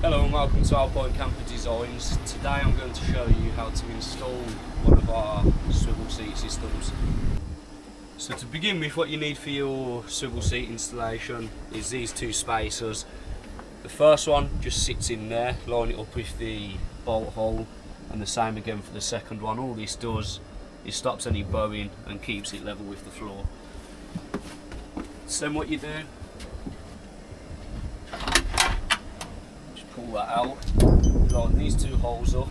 Hello and welcome to Alpine Camper Designs. Today I'm going to show you how to install one of our swivel seat systems. So to begin with, what you need for your swivel seat installation is these two spacers. The first one just sits in there, line it up with the bolt hole, and the same again for the second one. All this does is stops any bowing and keeps it level with the floor. So then what you do, pull that out, line these two holes up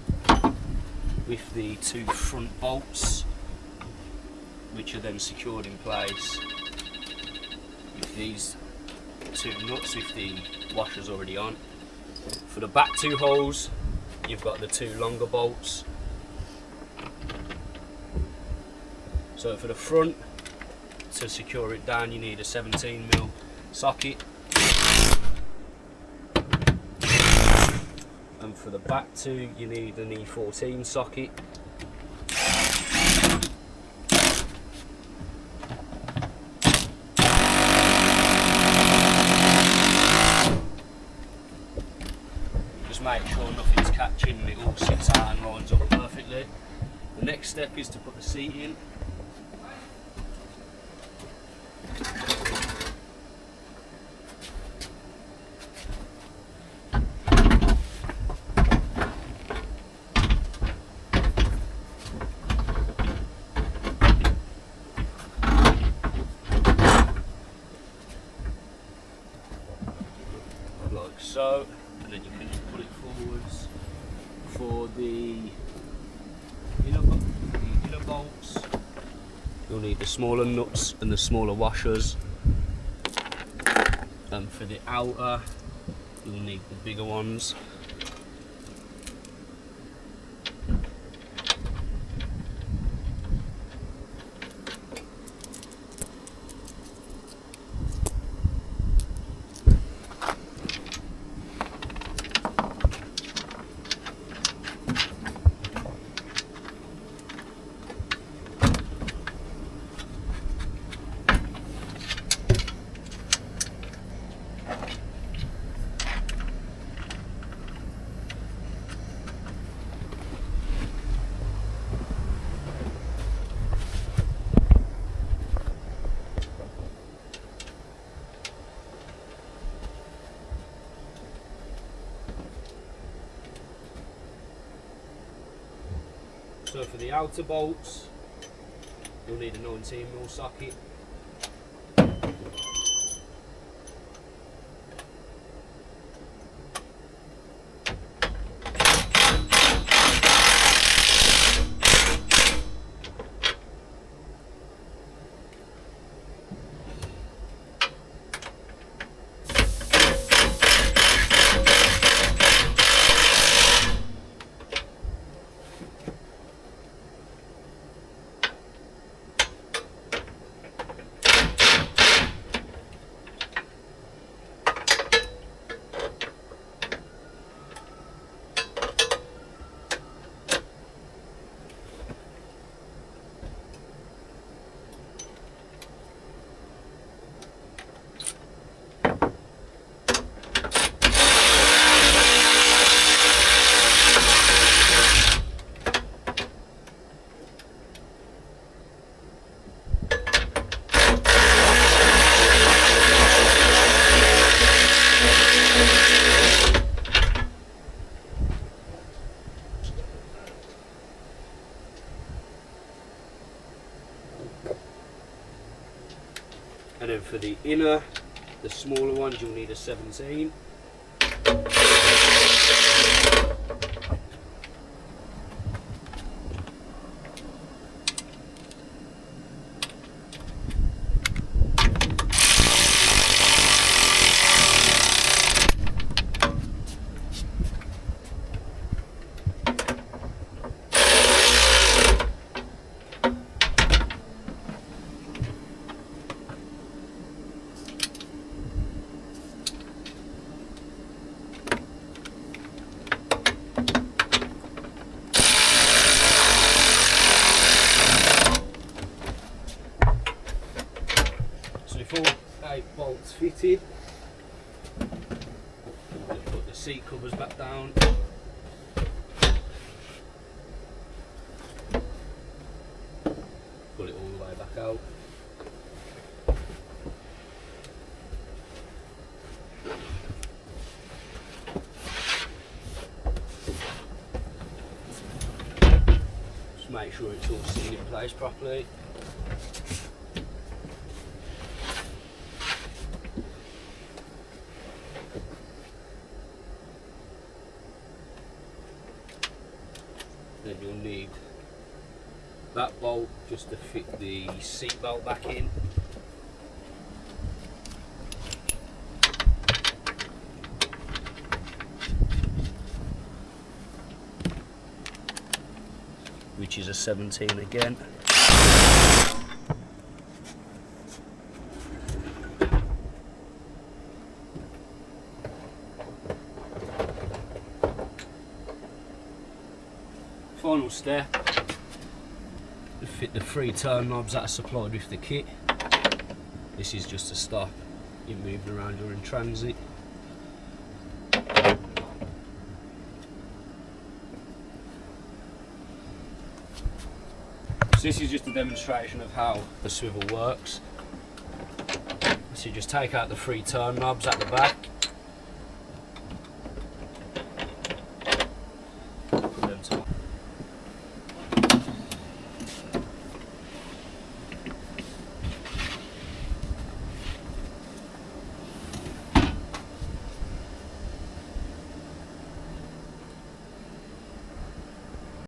with the two front bolts, which are then secured in place with these two nuts with the washers already on. For the back two holes, you've got the two longer bolts. So for the front, to secure it down, you need a 17mm socket. And for the back two, you need an E14 socket. Just make sure nothing's catching and it all sits out and lines up perfectly. The next step is to put the seat in. Like so, and then you can just pull it forwards. For the inner bolts, you'll need the smaller nuts and the smaller washers, and for the outer, you'll need the bigger ones. So for the outer bolts, you'll need a 19mm socket. And then for the inner, the smaller ones, you'll need a 17. seat covers back down. Pull it all the way back out. Just make sure it's all sitting in place properly. Then you'll need that bolt just to fit the seat belt back in. Which is a 17 again. Final step, to fit the 3 turn knobs that are supplied with the kit. This is just to stop you moving around during transit. So this is just a demonstration of how the swivel works. So you just take out the 3 turn knobs at the back,